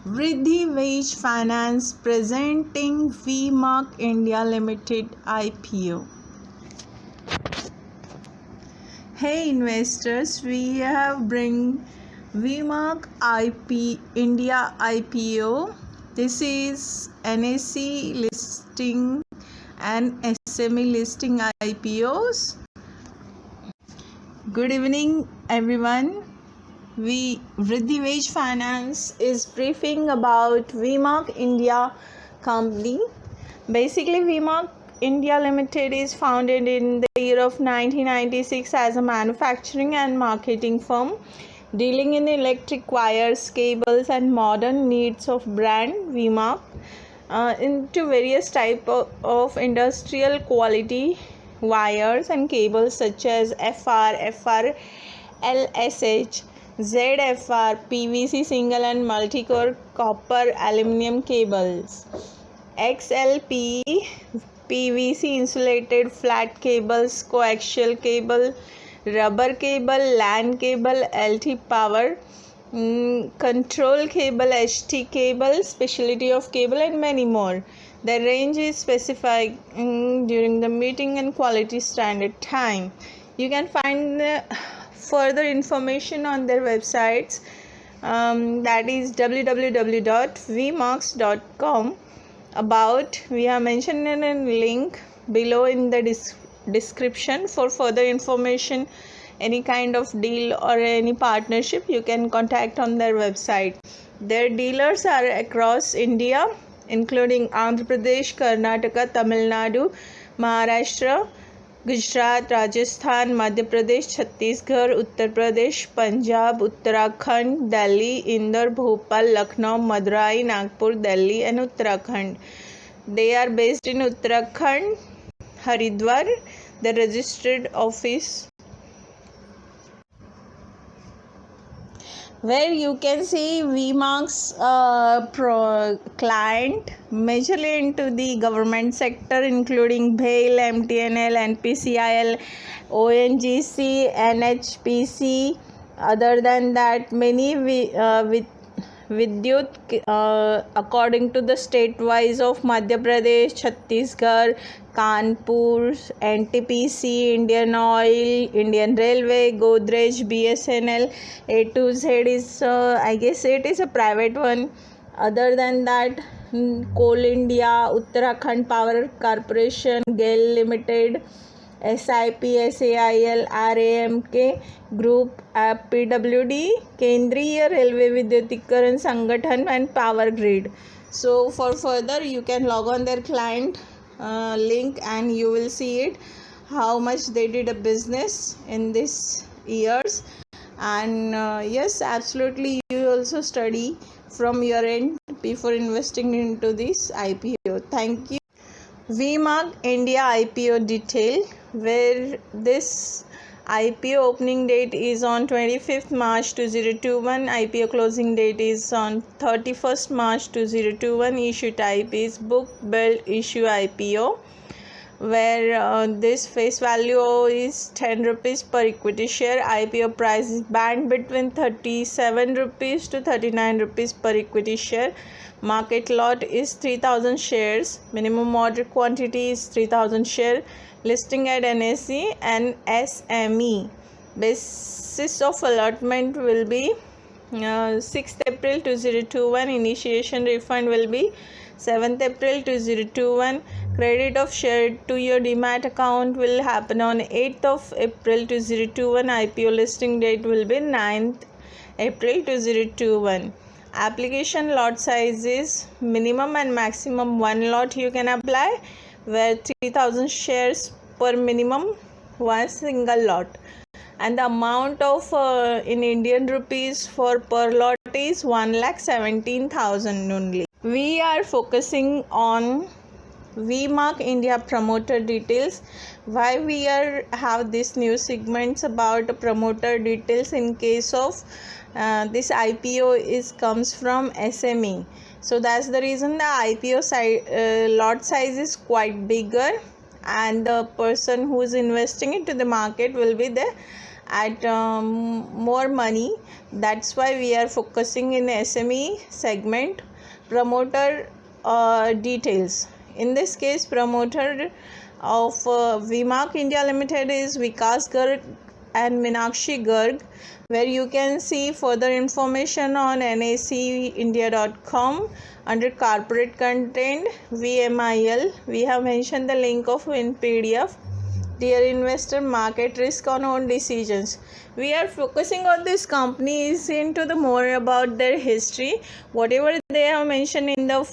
Riddhi Wage Finance presenting VMark India Limited IPO. Hey investors, we have bring VMark India IPO. This is NSE listing and SME listing IPOs. Good evening everyone. Riddhi Wage Finance is briefing about VMark India company. Basically, VMark India Limited is founded in the year of 1996 as a manufacturing and marketing firm dealing in electric wires, cables and modern needs of brand VMark into various type of industrial quality wires and cables such as FR, LSH, ZFR, PVC single and multi-core copper aluminum cables, XLP, PVC insulated flat cables, coaxial cable, rubber cable, LAN cable, LT power, control cable, HT cable, specialty of cable and many more. The range is specified during the meeting and quality standard time. You can find further information on their websites, that is www.vmarks.com. We have mentioned in a link below in the description for further information. Any kind of deal or any partnership you can contact on their website. Their dealers are across India including Andhra Pradesh, Karnataka, Tamil Nadu, Maharashtra, Gujarat, Rajasthan, Madhya Pradesh, Chhattisgarh, Uttar Pradesh, Punjab, Uttarakhand, Delhi, Indore, Bhopal, Lucknow, Madurai, Nagpur, Delhi and Uttarakhand. They are based in Uttarakhand, Haridwar. The registered office where you can see VMark's client majorly into the government sector including BHEL, MTNL, NPCIL, ONGC, NHPC. Other than that, many with Vidyut according to the state wise of Madhya Pradesh, Chhattisgarh, Kanpur, NTPC, Indian Oil, Indian Railway, Godrej, BSNL, A to Z is I guess it is a private one. Other than that, Coal India, Uttarakhand Power Corporation, GAIL Limited, SIP, SAIL, RAMK Group, PWD, Kendriya Railway Vidyutikkaran Sangathan and Power Grid. So for further you can log on their client link and you will see it how much they did a business in this years. And yes, absolutely, you also study from your end before investing into this IPO. Thank you. VMark India IPO detail, where this IPO opening date is on 25th March 2021, IPO closing date is on 31st March 2021, issue type is book build issue IPO, where this face value is 10 rupees per equity share. IPO price is band between 37 rupees to 39 rupees per equity share. Market lot is 3000 shares. Minimum order quantity is 3000 share. Listing at NSE and SME. Basis of allotment will be 6th April 2021. Initiation refund will be 7th April 2021. Credit of share to your demat account will happen on 8th of April 2021. IPO listing date will be 9th April 2021. Application lot size is minimum and maximum one lot you can apply, where 3000 shares per minimum one single lot, and the amount of in Indian rupees for per lot is 1,17,000 only. We are focusing on VMark India promoter details. Why we have this new segments about promoter details in case of this IPO comes from SME. So that's the reason the IPO lot size is quite bigger, and the person who is investing into the market will be the at more money. That's why we are focusing in SME segment. Promoter details. In this case, promoter of VMark India Limited is Vikas Garg and Minakshi Garg, where you can see further information on nacindia.com under corporate content VMIL. We have mentioned the link of in PDF. Dear investor, market risk on own decisions. We are focusing on this companies into the more about their history. Whatever they have mentioned in the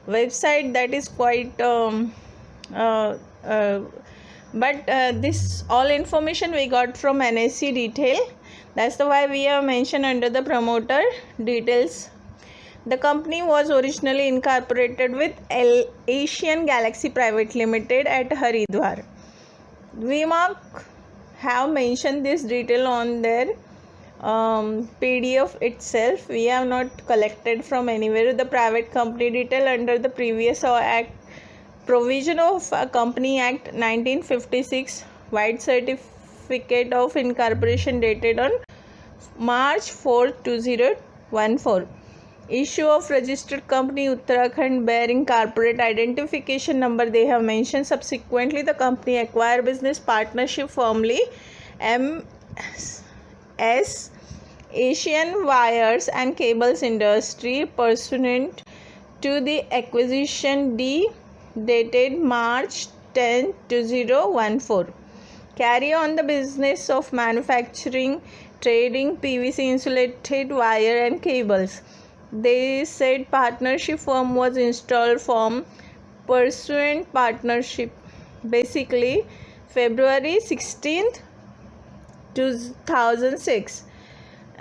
website, that is quite but this all information we got from NSE detail. That's the why we have mentioned under the promoter details. The company was originally incorporated with Asian Galaxy Private Limited at Haridwar. VMark have mentioned this detail on their PDF itself. We have not collected from anywhere. The private company detail under the previous act, provision of Company Act 1956, white certificate of incorporation dated on March 4, 2014. Issue of registered company Uttarakhand bearing corporate identification number they have mentioned. Subsequently, the company acquired business partnership firmly MS Asian Wires and Cables Industry pursuant to the acquisition dated March 10, 2014. Carry on the business of manufacturing, trading PVC insulated wire and cables. They said partnership firm was installed from pursuant partnership. Basically, February 16th, 2006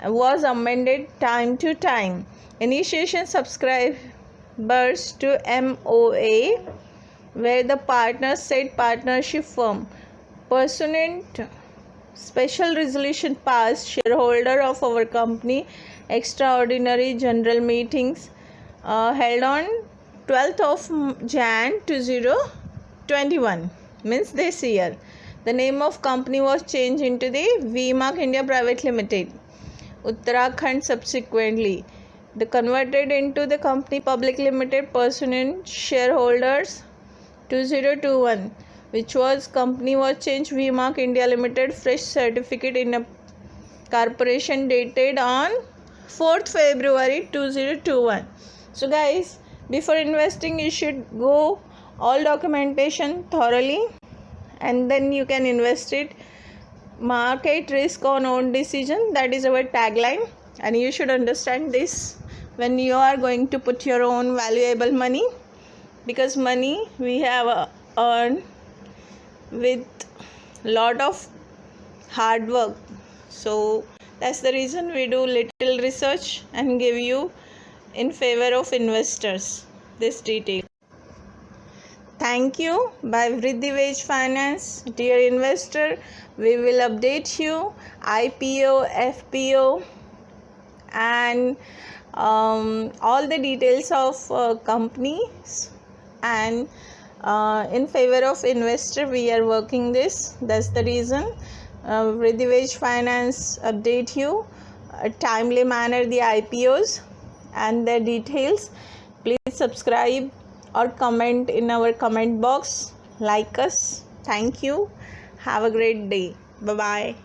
was amended time to time. Initiation subscribers to MOA where the partners said partnership firm. Pursuant special resolution passed, shareholder of our company extraordinary general meetings held on 12th of Jan 2021, means this year. The name of company was changed into the VMark India Private Limited, Uttarakhand. Subsequently, they converted into the company public limited pursuant shareholders 2021, which was company was changed VMark India Limited, fresh certificate in a corporation dated on 4th February 2021. So guys, before investing you should go all documentation thoroughly and then you can invest it. Market risk on own decision, that is our tagline, and you should understand this when you are going to put your own valuable money, because money we have earned with lot of hard work. So that's the reason we do little research and give you in favor of investors this detail. Thank you. By Vriddhi Wage Finance. Dear investor, we will update you IPO, FPO and all the details of companies, and in favor of investor we are working this. That's the reason Vriddhi Wage Finance update you a timely manner the IPOs and their details. Please subscribe or comment in our comment box. Like us. Thank you. Have a great day. Bye bye.